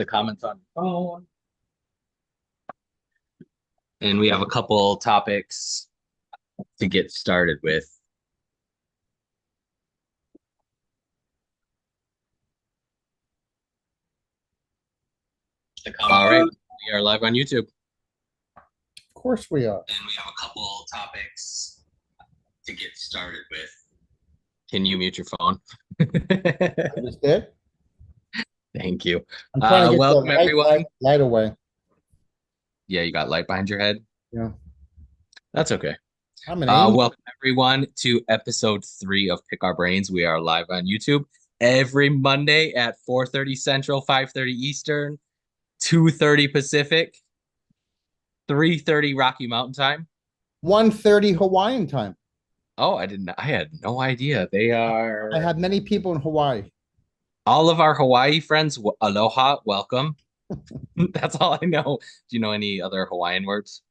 the comments on your phone. And we have a couple topics to get started with. All right, we are live on YouTube. Of course we are. And we have a couple topics to get started with. Can you mute your phone? I just did. Thank you. I'm trying to get the Welcome, everyone. light away. Yeah, you got light behind your head. Yeah. That's okay. I'm an angel. Welcome, everyone, to episode 3 of Pick Our Brains. We are live on YouTube every Monday at 4:30 Central, 5:30 Eastern, 2:30 Pacific, 3:30 Rocky Mountain Time. 1:30 Hawaiian time. Oh, I had no idea. They are I have many people in Hawaii. all of our Hawaii friends. Aloha, welcome. That's all I know. Do you know any other Hawaiian words?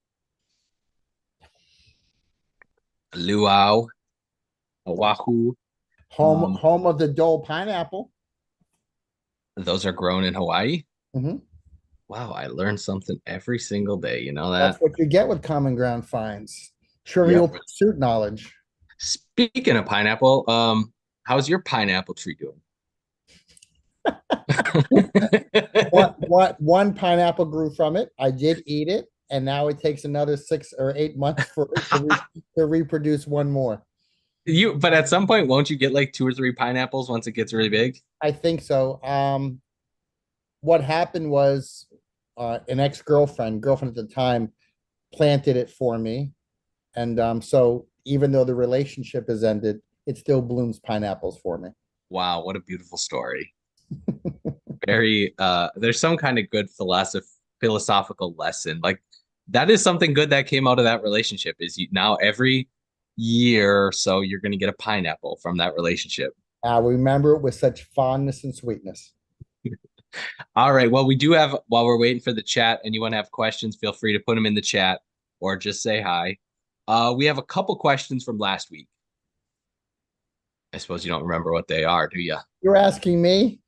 Luau, Oahu. Home of the Dole pineapple. Those are grown in Hawaii. Mm-hmm. Wow, I learn something every single day. You know That's that? what you get with Common Ground finds. Trivial Yep. pursuit knowledge. Speaking of pineapple, how's your pineapple tree doing? One pineapple grew from it. I did eat it, and now it takes another 6 or 8 months for it to reproduce one more. But at some point, won't you get like 2 or 3 pineapples once it gets really big? I think so. What happened was an girlfriend at the time, planted it for me, and so even though the relationship has ended, it still blooms pineapples for me. Wow, what a beautiful story. Very there's some kind of good philosophical lesson. Like that is something good that came out of that relationship is now every year or so you're going to get a pineapple from that relationship. I remember it with such fondness and sweetness. All right. Well, we do have, while we're waiting for the chat, anyone have questions, feel free to put them in the chat or just say hi. We have a couple questions from last week. I suppose you don't remember what they are, do you? You're asking me?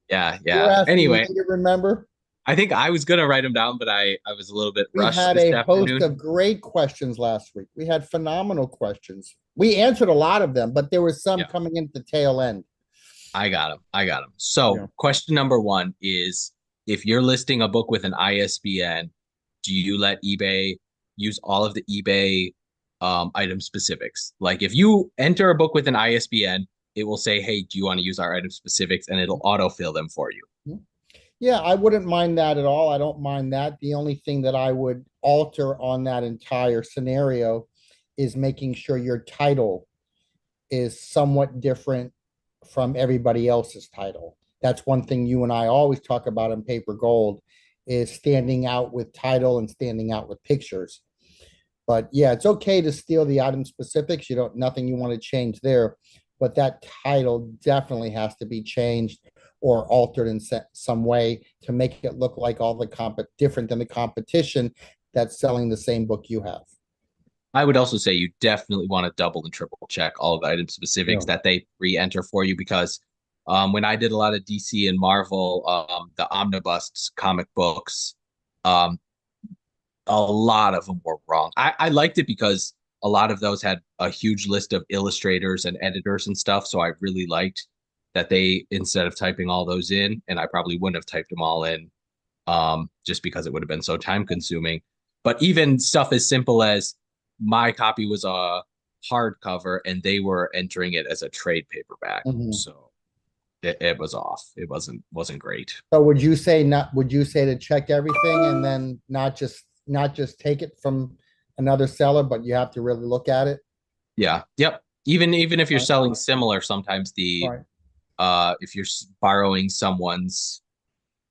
Yeah, You're yeah. asking me Anyway, to remember? I think I was gonna write them down, but I was a little bit We rushed had this a host afternoon. of great questions last week. We had phenomenal questions. We answered a lot of them, but there were some Yeah, coming into the tail end. I got them. I got them. So, Yeah. question number one is if you're listing a book with an ISBN, do you let eBay use all of the eBay item specifics? Like if you enter a book with an ISBN, it will say, hey, do you want to use our item specifics? And it'll autofill them for you. Yeah, I wouldn't mind that at all. I don't mind that. The only thing that I would alter on that entire scenario is making sure your title is somewhat different from everybody else's title. That's one thing you and I always talk about in Paper Gold is standing out with title and standing out with pictures. But yeah, it's okay to steal the item specifics. You don't nothing you want to change there, but that title definitely has to be changed or altered in some way to make it look like all the different than the competition that's selling the same book you have. I would also say you definitely want to double and triple check all of the item specifics Yeah. that they re-enter for you because when I did a lot of DC and Marvel, the omnibus comic books, um, a lot of them were wrong. I liked it because a lot of those had a huge list of illustrators and editors and stuff. So I really liked that they, instead of typing all those in, and I probably wouldn't have typed them all in just because it would have been so time consuming. But even stuff as simple as my copy was a hardcover and they were entering it as a trade paperback. Mhm. So it was off. It wasn't great. So would you say to check everything and then not just take it from another seller, but you have to really look at it? Yeah. Yep. Even if you're Right. selling similar, sometimes the Right. if you're borrowing someone's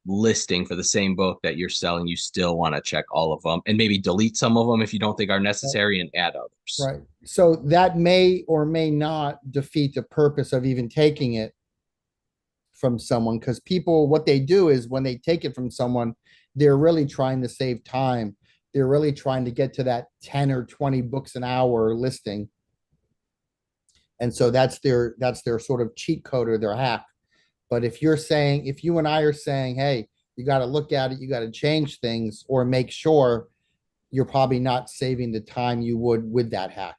listing for the same book that you're selling, you still want to check all of them and maybe delete some of them if you don't think are necessary and add others. Right. So that may or may not defeat the purpose of even taking it from someone because people, what they do is when they take it from someone, they're really trying to save time. They're really trying to get to that 10 or 20 books an hour listing. And so that's their sort of cheat code or their hack. But if you and I are saying, hey, You got to look at it. You got to change things or make sure you're probably not saving the time you would with that hack.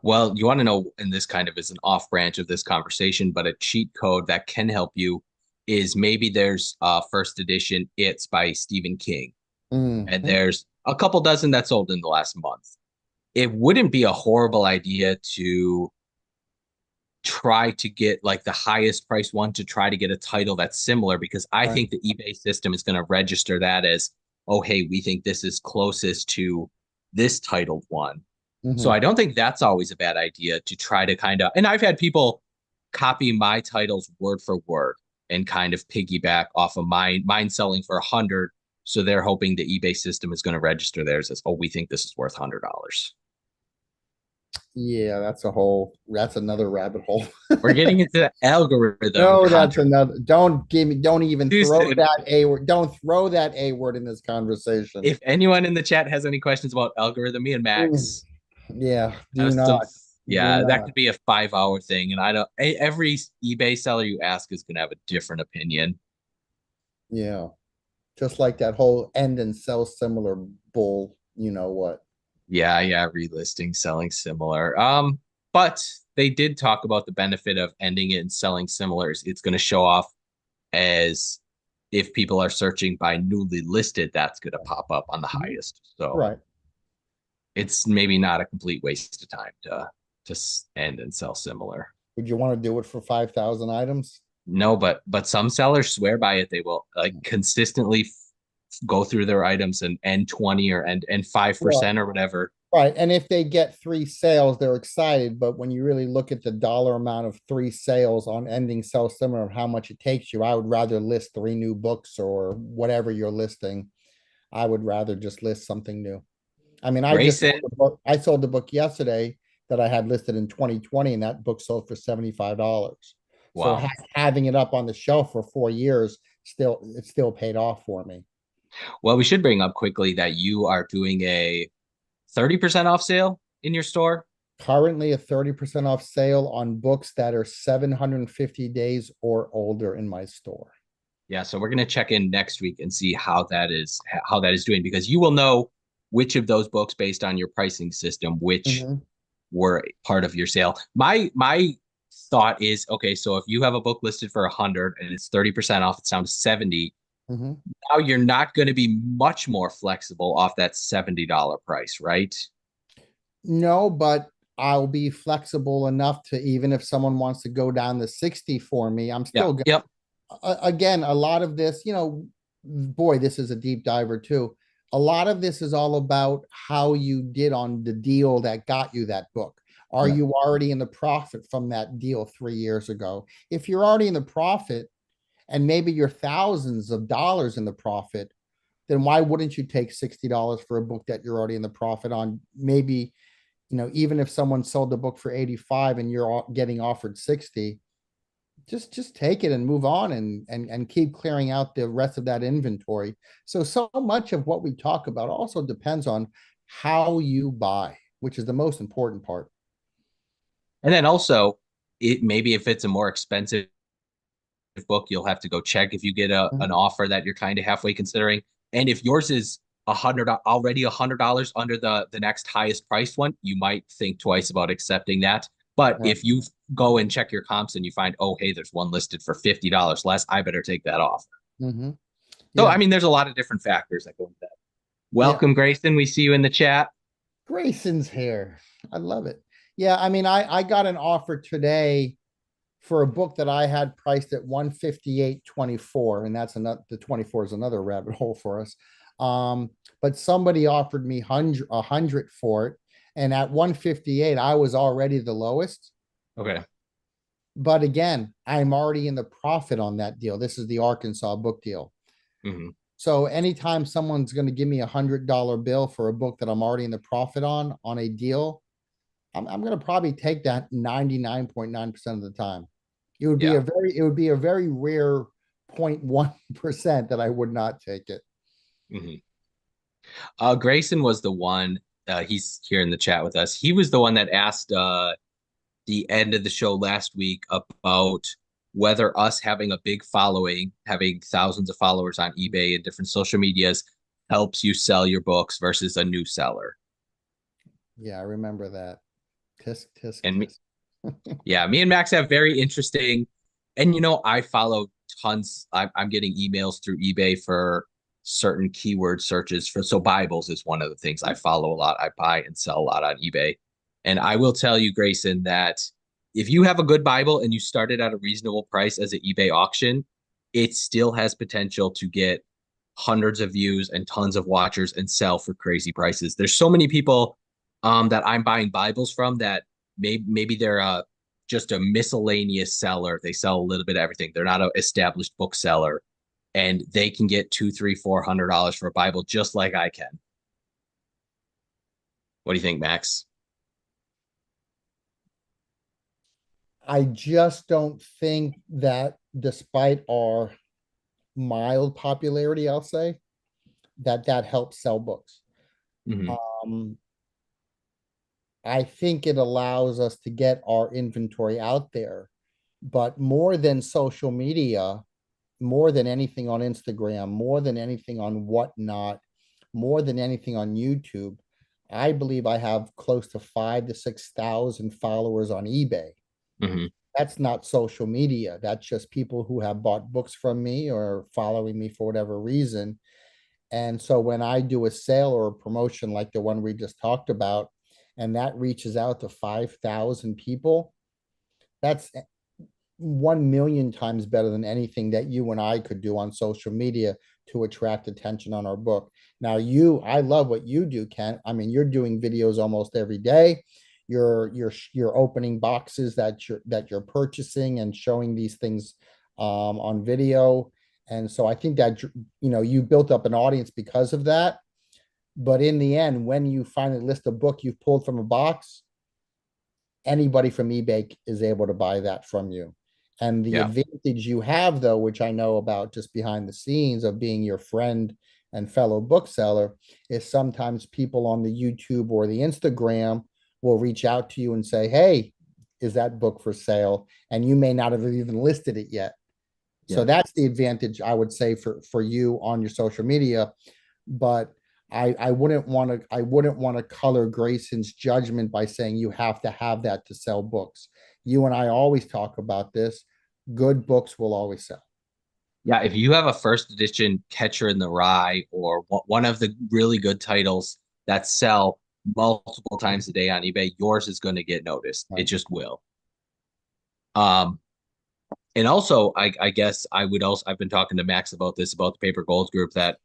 Well, you want to know, and this kind of is an off branch of this conversation, but a cheat code that can help you is maybe there's first edition It's by Stephen King, and Mhm. there's a couple dozen that sold in the last month. It wouldn't be a horrible idea to try to get like the highest price one to try to get a title that's similar because I Right. think the eBay system is going to register that as, oh, hey, we think this is closest to this titled one. So I Mhm. don't think that's always a bad idea to try to kind of, and I've had people copy my titles word for word and kind of piggyback off of mine selling for 100. So they're hoping the eBay system is going to register theirs as, oh, we think this is worth $100. Yeah, that's another rabbit hole. We're getting into the algorithm No, that's controversy another. Don't even too throw soon. that A word. Don't throw that A word in this conversation. If anyone in the chat has any questions about algorithm, me and Mm. Max Yeah, do have not. some, Do yeah, that not. could be a 5 hour thing. And I don't, every eBay seller you ask is going to have a different opinion. Yeah. Just like that whole end and sell similar bull, you know what? Yeah, yeah, relisting, selling similar. But they did talk about the benefit of ending it and selling similars. It's going to show off as if people are searching by newly listed, that's going to pop up on the Mhm. highest. So Right. it's maybe not a complete waste of time to end and sell similar. Would you want to do it for 5,000 items? No, but some sellers swear by it. They will like consistently go through their items and end 20 or end Right. 5% or whatever. Right. And if they get three sales, they're excited. But when you really look at the dollar amount of three sales on ending sell similar of how much it takes you, I would rather list three new books or whatever you're listing. I would rather just list something new. I mean, Grayson, I sold the book yesterday that I had listed in 2020, and that book sold for $75. So wow. having it up on the shelf for 4 years, it still paid off for me. Well, we should bring up quickly that you are doing a 30% off sale in your store. Currently a 30% off sale on books that are 750 days or older in my store. Yeah, so we're going to check in next week and see how that is doing because you will know which of those books based on your pricing system which Mhm, were part of your sale. My thought is okay, so if you have a book listed for 100 and it's 30% off, it's down to 70. mhm. Now you're not going to be much more flexible off that $70 price, right? No, but I'll be flexible enough to even if someone wants to go down the 60 for me, I'm Yeah. still going Yep. again, a lot of this, boy, this is a deep diver too. A lot of this is all about how you did on the deal that got you that book. Are Yeah. you already in the profit from that deal 3 years ago? If you're already in the profit and maybe you're thousands of dollars in the profit, then why wouldn't you take $60 for a book that you're already in the profit on? Maybe, even if someone sold the book for 85 and you're getting offered 60, just take it and move on and keep clearing out the rest of that inventory. So much of what we talk about also depends on how you buy, which is the most important part. And then also, it maybe if it's a more expensive book, you'll have to go check if you get an Mhm. offer that you're kind of halfway considering. And if yours is 100 already $100 under the next highest priced one, you might think twice about accepting that. But Right. if you go and check your comps and you find, oh, hey, there's one listed for $50 less, I better take that off. Mhm. So I Yeah. mean, there's a lot of different factors that go into that. Yeah. Welcome, Grayson. We see you in the chat. Grayson's hair. I love it. Yeah, I mean, I got an offer today for a book that I had priced at 158.24, and that's another the 24 is another rabbit hole for us. But somebody offered me 100 for it, and at 158, I was already the lowest. Okay. But again, I'm already in the profit on that deal. This is the Arkansas book deal. Hmm. So anytime someone's going to give me $100 bill for a book that I'm already in the profit on a deal, I'm going to probably take that 99.9% of the time. Yeah. It would be a very rare 0.1% that I would not take it. Hmm. Grayson was the one. He's here in the chat with us. He was the one that asked the end of the show last week about whether us having a big following, having thousands of followers on eBay and different social medias helps you sell your books versus a new seller. Yeah, I remember that. Tisk, tisk, And me, tisk. yeah, me and Max have very interesting, and I follow tons. I'm getting emails through eBay for certain keyword searches for, so Bibles is one of the things I follow a lot. I buy and sell a lot on eBay. And I will tell you, Grayson, that if you have a good Bible and you start it at a reasonable price as an eBay auction, it still has potential to get hundreds of views and tons of watchers and sell for crazy prices. There's so many people that I'm buying Bibles from that maybe they're just a miscellaneous seller. They sell a little bit of everything. They're not an established bookseller, and they can get two, three, $400 for a Bible just like I can. What do you think, Max? I just don't think that despite our mild popularity, I'll say, that that helps sell books. Hmm. Um, I think it allows us to get our inventory out there, but more than social media, more than anything on Instagram, more than anything on Whatnot, more than anything on YouTube, I believe I have close to 5 to 6,000 followers on eBay. Hmm. That's not social media. That's just people who have bought books from me or following me for whatever reason. And so when I do a sale or a promotion like the one we just talked about, and that reaches out to 5,000 people, that's 1 million times better than anything that you and I could do on social media to attract attention on our book. Now, I love what you do, Ken. I mean, you're doing videos almost every day. You're opening boxes that you're purchasing and showing these things on video. And so I think that you built up an audience because of that. But in the end, when you finally list a book you've pulled from a box, anybody from eBay is able to buy that from you. And the Yeah. advantage you have, though, which I know about just behind the scenes of being your friend and fellow bookseller, is sometimes people on the YouTube or the Instagram will reach out to you and say, "Hey, is that book for sale?" And you may not have even listed it yet. So Yeah. that's the advantage I would say for you on your social media. But I wouldn't want to color Grayson's judgment by saying you have to have that to sell books. You and I always talk about this. Good books will always sell. Yeah, if you have a first edition Catcher in the Rye or one of the really good titles that sell multiple times a day on eBay, yours is going to get noticed. It Right. just will. Um, and also, I guess I would also, I've been talking to Max about this, about the Paper Gold Group, that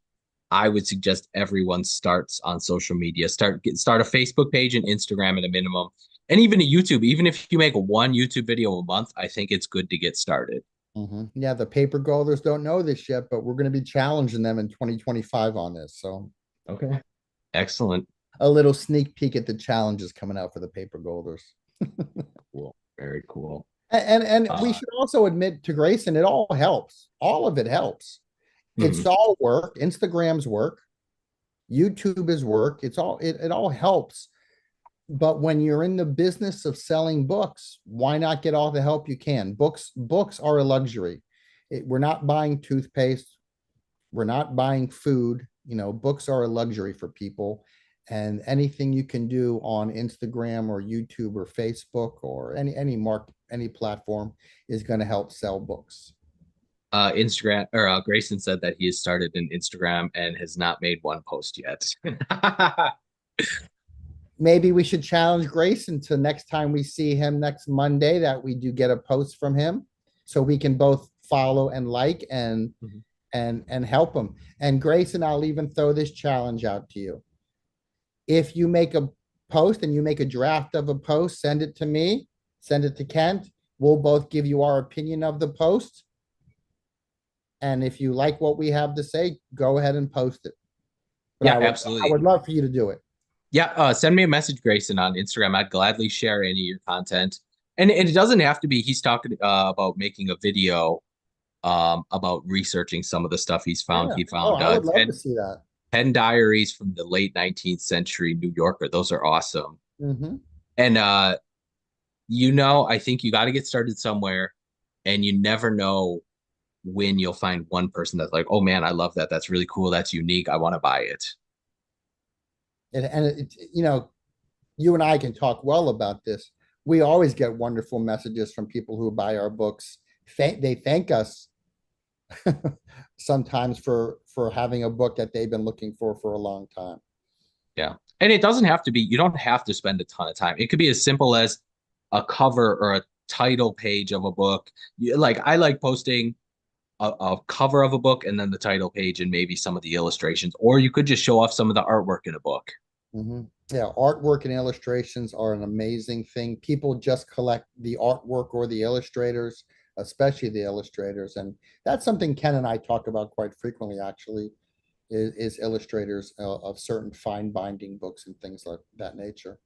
I would suggest everyone starts on social media. Start a Facebook page and Instagram at a minimum, and even a YouTube. Even if you make one YouTube video a month, I think it's good to get started. Yeah, the paper golders don't know this yet, but we're going to be challenging them in 2025 on this. So Okay. Excellent. a little sneak peek at the challenges coming out for the paper golders. Cool. Very cool. And we Uh, should also admit to Grayson, it all helps. All of it helps. It's mhm. all work. Instagram's work. YouTube is work. It all helps. But when you're in the business of selling books, why not get all the help you can? Books are a luxury. We're not buying toothpaste. We're not buying food. Books are a luxury for people. And anything you can do on Instagram or YouTube or Facebook or any platform is going to help sell books. Instagram or Grayson said that he has started an Instagram and has not made one post yet. Maybe we should challenge Grayson to next time we see him next Monday that we do get a post from him so we can both follow and like and Mhm. and help him. And Grayson, I'll even throw this challenge out to you. If you make a post and you make a draft of a post, send it to me, send it to Kent. We'll both give you our opinion of the post. And if you like what we have to say, go ahead and post it. But Yeah, I absolutely. would love for you to do it. Yeah, send me a message, Grayson, on Instagram. I'd gladly share any of your content. And it doesn't have to be, he's talking about making a video about researching some of the stuff he's found. Yeah. He Oh, found I would love to see that. 10 diaries from the late 19th century New Yorker. Those are awesome. Mhm. And I think you got to get started somewhere. and you never know when you'll find one person that's like, oh man, I love that. That's really cool. That's unique. I want to buy it. And you and I can talk well about this. We always get wonderful messages from people who buy our books. They thank us sometimes for having a book that they've been looking for a long time. Yeah. And it doesn't have to be, you don't have to spend a ton of time. It could be as simple as a cover or a title page of a book. Like I like posting a cover of a book and then the title page and maybe some of the illustrations, or you could just show off some of the artwork in a book. Yeah, artwork and illustrations are an amazing thing. People just collect the artwork or the illustrators, especially the illustrators, and that's something Ken and I talk about quite frequently. Actually, is illustrators of certain fine binding books and things like that nature.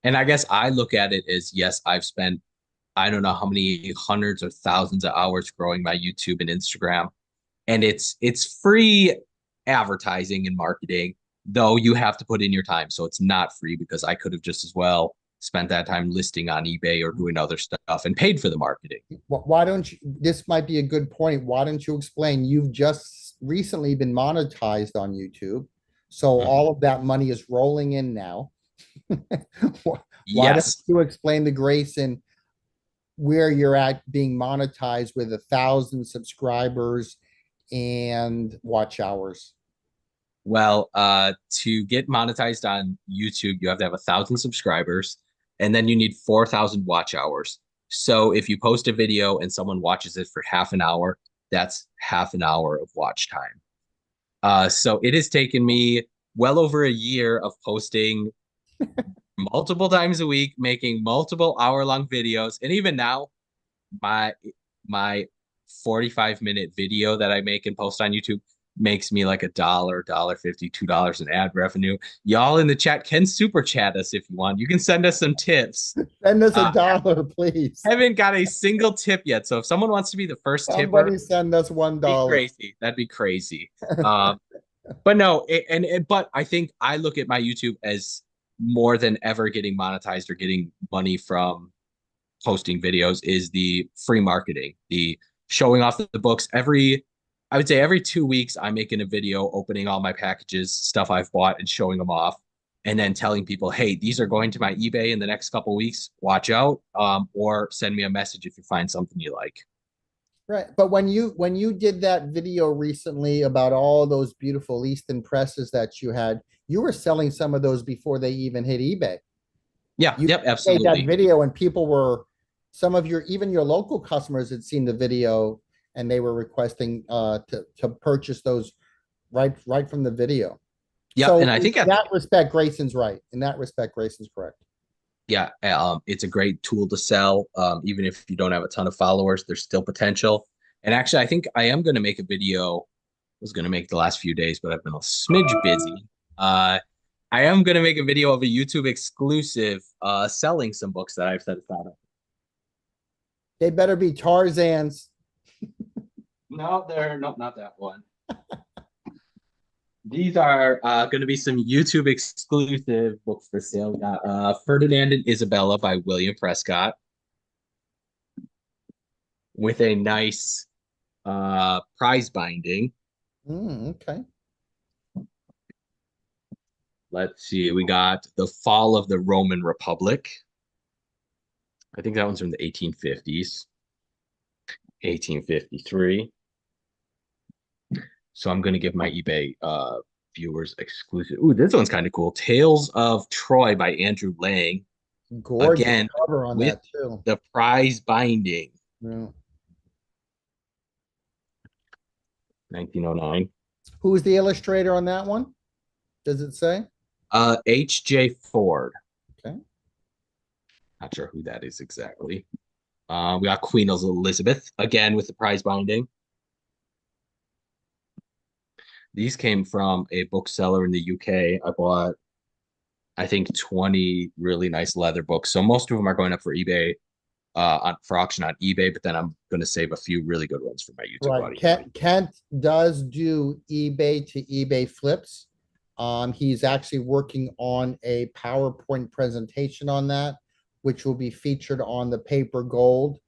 And I guess I look at it as yes, I've spent I don't know how many hundreds or thousands of hours growing my YouTube and Instagram. And it's free advertising and marketing, though you have to put in your time. So it's not free because I could have just as well spent that time listing on eBay or doing other stuff and paid for the marketing. Why don't you? This might be a good point. Why don't you explain? You've just recently been monetized on YouTube, so Mhm. all of that money is rolling in now. Why don't Yes. you explain to Grayson where you're at being monetized with 1,000 subscribers and watch hours? Well, to get monetized on YouTube, you have to have 1,000 subscribers, and then you need 4,000 watch hours. So if you post a video and someone watches it for half an hour, that's half an hour of watch time. So it has taken me well over a year of posting multiple times a week, making multiple hour-long videos, and even now, my my 45-minute video that I make and post on YouTube makes me like $1, $1.50, $2 in ad revenue. Y'all in the chat can super chat us if you want. You can send us some tips. Send us a Uh, dollar, please. haven't got a single tip yet. So if someone wants to be the first tipper, Somebody send us one be dollar. crazy. That'd be crazy. Um, but no, but I think I look at my YouTube as more than ever getting monetized or getting money from posting videos is the free marketing, the showing off the books. I would say every 2 weeks, I'm making a video opening all my packages, stuff I've bought, and showing them off, and then telling people, hey, these are going to my eBay in the next couple weeks. Watch out, or send me a message if you find something you like. Right. But when you did that video recently about all those beautiful Easton presses that you had, you were selling some of those before they even hit eBay. Yeah, You yep, made that absolutely. video and people were some of your even your local customers had seen the video and they were requesting to purchase those right from the video. Yep, So and I in think at that respect, Grayson's right. In that respect, Grayson's correct. yeah, it's a great tool to sell. Even if you don't have a ton of followers, there's still potential. And actually, I think I am going to make a video. Was going to make the last few days, but I've been a smidge busy. I am going to make a video of a YouTube exclusive selling some books that I've set aside. They better be Tarzan's. No, they're no, not that one. These are going to be some YouTube exclusive books for sale. We got Ferdinand and Isabella by William Prescott with a nice prize binding. Okay. Let's see. We got The Fall of the Roman Republic. I think that one's from the 1850s, 1853. So I'm going to give my eBay viewers exclusive. Ooh, this one's kind of cool. Tales of Troy by Andrew Lang. Gorgeous Again, cover on with that too. the prize binding, Yeah. 1909. Who's the illustrator on that one? Does it say? H.J. Ford. Okay. Not sure who that is exactly. We got Queen Elizabeth again with the prize binding. These came from a bookseller in the UK. I bought, I think, 20 really nice leather books. So most of them are going up for eBay, for auction on eBay, but then I'm going to save a few really good ones for my YouTube Right. audience. Kent does do eBay to eBay flips. He's actually working on a PowerPoint presentation on that, which will be featured on the Paper Gold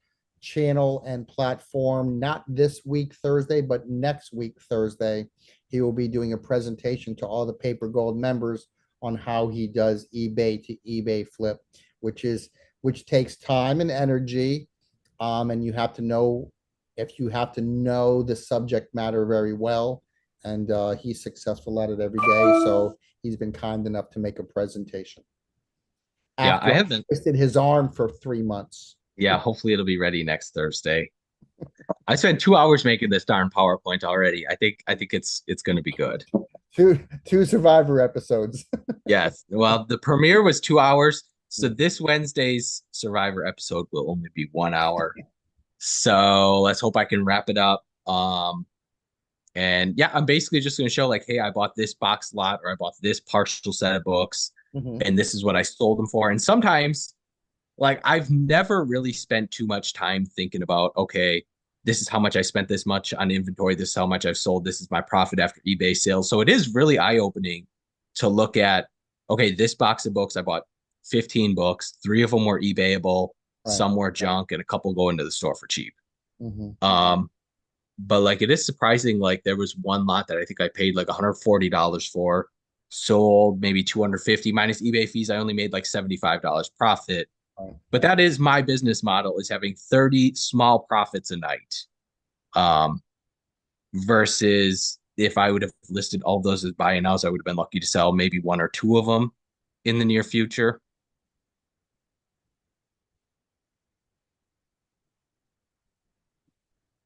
channel and platform, not this week, Thursday, but next week, Thursday. He will be doing a presentation to all the Paper Gold members on how he does eBay to eBay flip, which takes time and energy. And you have to know if you have to know the subject matter very well. And he's successful at it every day. So he's been kind enough to make a presentation. Yeah, After I I haven't. twisted his arm for 3 months. Yeah, hopefully it'll be ready next Thursday. I spent 2 hours making this darn PowerPoint already. I think it's going to be good. Two Survivor episodes. Yes. Well, the premiere was 2 hours, so this Wednesday's Survivor episode will only be 1 hour. So let's hope I can wrap it up. And yeah, I'm basically just going to show like, hey, I bought this box lot or I bought this partial set of books, Mhm. and this is what I sold them for. And sometimes, like, I've never really spent too much time thinking about, okay, this is how much I spent this much on inventory. This is how much I've sold. This is my profit after eBay sales. So it is really eye-opening to look at, okay, this box of books, I bought 15 books, 3 of them were eBayable, Right. some were junk, and a couple go into the store for cheap. Mhm. But like it is surprising, like there was one lot that I think I paid like $140 for, sold maybe 250 minus eBay fees. I only made like $75 profit. Right. But that is my business model, is having 30 small profits a night. Um, versus if I would have listed all those as buy and nows, I would have been lucky to sell maybe one or two of them in the near future.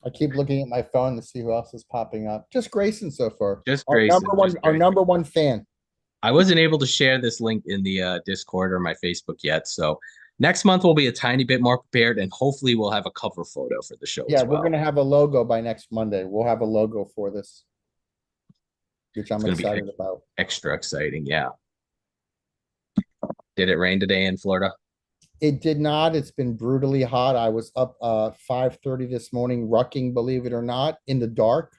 I keep looking at my phone to see who else is popping up. Just Grayson so far. Just Our number Grayson, one, just our Grayson. number one fan. I wasn't able to share this link in the Discord or my Facebook yet. So next month we'll be a tiny bit more prepared, and hopefully we'll have a cover photo for the show Yeah, as we're well. gonna have a logo by next Monday. We'll have a logo for this, which It's I'm going to be excited about. extra exciting. Yeah. Did it rain today in Florida? It did not. It's been brutally hot. I was up 5:30 this morning, rucking, believe it or not, in the dark.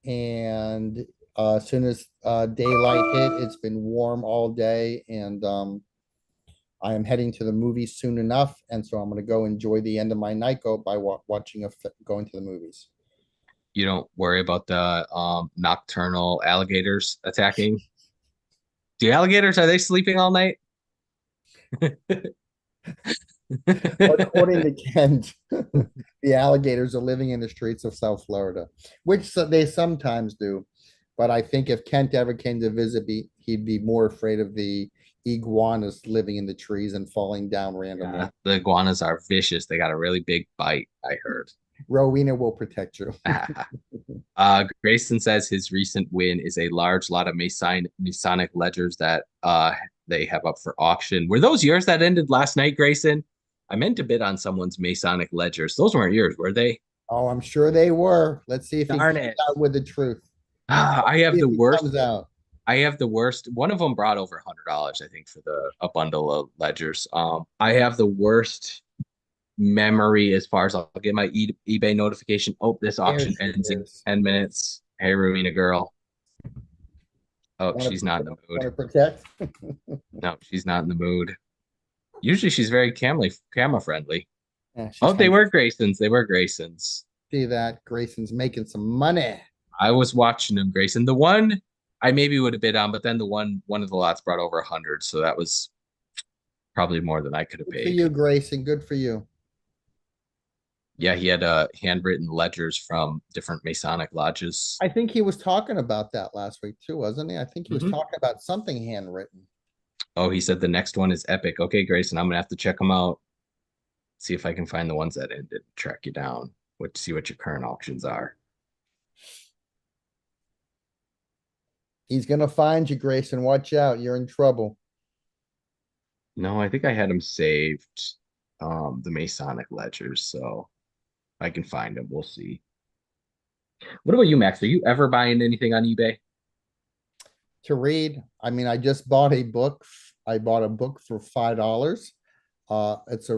And as soon as daylight hit, it's been warm all day. And I am heading to the movies soon enough. And so I'm going to go enjoy the end of my night go by watching going to the movies. You don't worry about the nocturnal alligators attacking? Do alligators, are they sleeping all night? According to Kent, the alligators are living in the streets of South Florida, which they sometimes do. But I think if Kent ever came to visit, he'd be more afraid of the iguanas living in the trees and falling down randomly. Yeah, the iguanas are vicious. They got a really big bite, I heard. Rowena will protect you. Grayson says his recent win is a large lot of Masonic ledgers that they have up for auction. Were those yours that ended last night, Grayson? I meant to bid on someone's Masonic ledgers. Those weren't yours, were they? Oh, I'm sure they were. Let's see if he Darn comes it. out with the truth. I have See if the he worst. comes out. I have the worst. One of them brought over $100, I think, for a bundle of ledgers. I have the worst memory as far as I'll get my eBay notification. Oh, this There auction she ends in is. 10 minutes. Hey, Rowena girl. Oh, Want she's not in the to mood. protect? No, she's not in the mood. Usually she's very camera friendly. Yeah, she's Oh, they hungry. were Graysons. They were Graysons. See that Grayson's making some money. I was watching them, Grayson. The one I maybe would have bid on, but then one of the lots brought over 100, so that was probably more than I could have Good for paid. you, Grayson. Good for you. Yeah, he had handwritten ledgers from different Masonic lodges. I think he was talking about that last week too, wasn't he? I think he was Mhm. talking about something handwritten. Oh, he said the next one is epic. Okay, Grayson, I'm gonna have to check them out. See if I can find the ones that ended. Track you down. See what your current auctions are. He's gonna find you, Grayson. Watch out. You're in trouble. No, I think I had them saved. The Masonic ledgers, so I can find them. We'll see. What about you, Max? Are you ever buying anything on eBay? To read. I mean, I just bought a book. I bought a book for $5. It's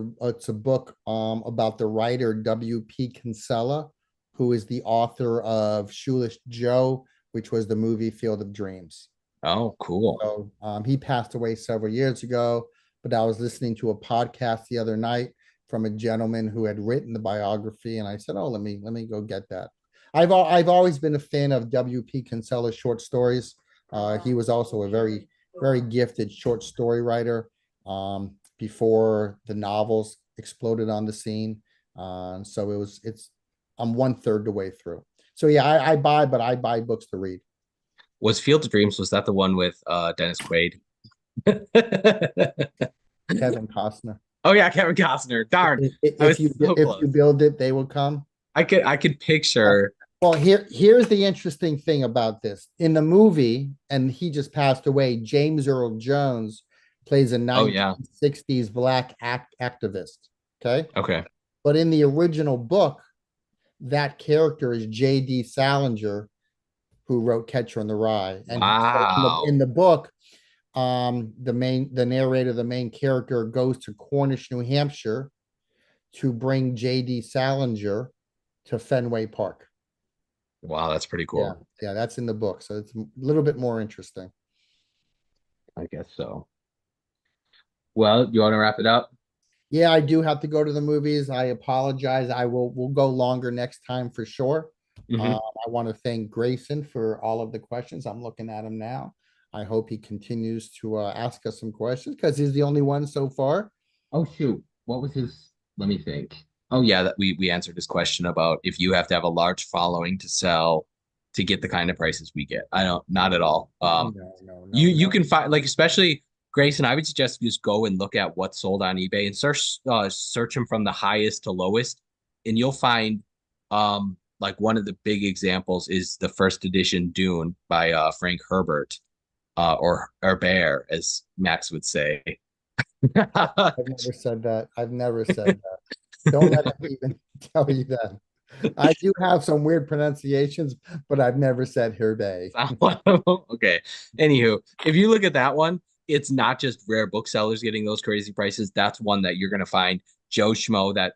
a book about the writer W.P. Kinsella, who is the author of Shoeless Joe, which was the movie Field of Dreams. Oh, cool. So he passed away several years ago, but I was listening to a podcast the other night, from a gentleman who had written the biography, and I said, "Oh, let me go get that." I've always been a fan of W.P. Kinsella's short stories. He was also a very gifted short story writer before the novels exploded on the scene. So it's I'm one third the way through. So yeah, but I buy books to read. Was Field of Dreams, was that the one with Dennis Quaid? Kevin Costner. Oh yeah, Kevin Costner. Darn. I was so If you close. build it, they will come. I could Yeah. picture. Well, here's the interesting thing about this. In the movie, and he just passed away, James Earl Jones plays a Oh yeah. 1960s black activist. Okay. Okay. But in the original book, that character is J.D. Salinger, who wrote Catcher in the Rye. And so in Wow. the book, the narrator, the main character goes to Cornish, New Hampshire to bring J.D. Salinger to Fenway Park. Wow, that's pretty Yeah, cool. yeah, that's in the book, so it's a little bit more interesting. I guess so. Well, you want to wrap it up? Yeah, I do have to go to the movies. I apologize. We'll go longer next time for sure. Hmm. I want to thank Grayson for all of the questions. I'm looking at him now. I hope he continues to ask us some questions because he's the only one so far. Oh shoot. What was his? Let me think. Oh yeah, that we answered his question about if you have to have a large following to sell to get the kind of prices we get. I don't, not at all. No, no, You no, you no. can find, like, especially Grayson, I would suggest you just go and look at what's sold on eBay and search them from the highest to lowest, and you'll find like one of the big examples is the first edition Dune by Frank Herbert, or Bear, as Max would say. I've never said that. I've never said that. Don't let him even tell you that. I do have some weird pronunciations, but I've never said herbe. Okay. Anywho, if you look at that one, it's not just rare booksellers getting those crazy prices. That's one that you're gonna find Joe Schmo that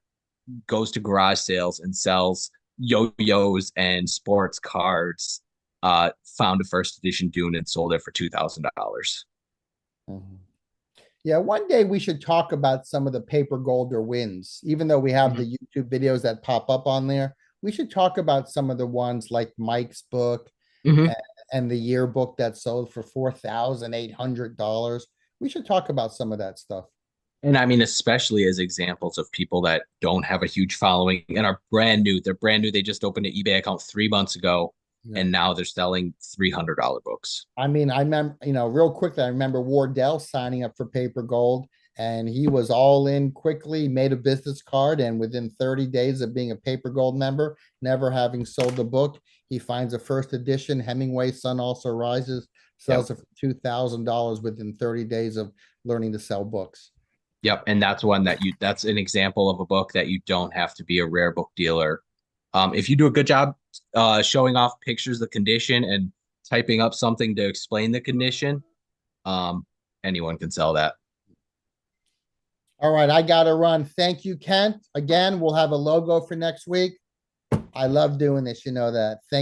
goes to garage sales and sells yo-yos and sports cards. Found a first edition Dune and sold it for $2,000. Mhm. Yeah, one day we should talk about some of the paper golder wins. Even though we have Mhm. the YouTube videos that pop up on there, we should talk about some of the ones like Mike's book Mhm. and, and the yearbook that sold for $4,800. We should talk about some of that stuff. And I mean, especially as examples of people that don't have a huge following and are brand new. They're brand new. They just opened an eBay account 3 months ago, Yeah. and now they're selling $300 books. I mean, I remember, real quickly, I remember Wardell signing up for Paper Gold, and he was all in quickly, made a business card, and within 30 days of being a Paper Gold member, never having sold the book, he finds a first edition Hemingway Sun Also Rises, Yep. sells it for $2,000 within 30 days of learning to sell books. Yep. And that's one that that's an example of a book that you don't have to be a rare book dealer. If you do a good job showing off pictures of the condition and typing up something to explain the condition, um, anyone can sell that. All right, I got to run. Thank you, Kent. Again, we'll have a logo for next week. I love doing this, you know that. Thank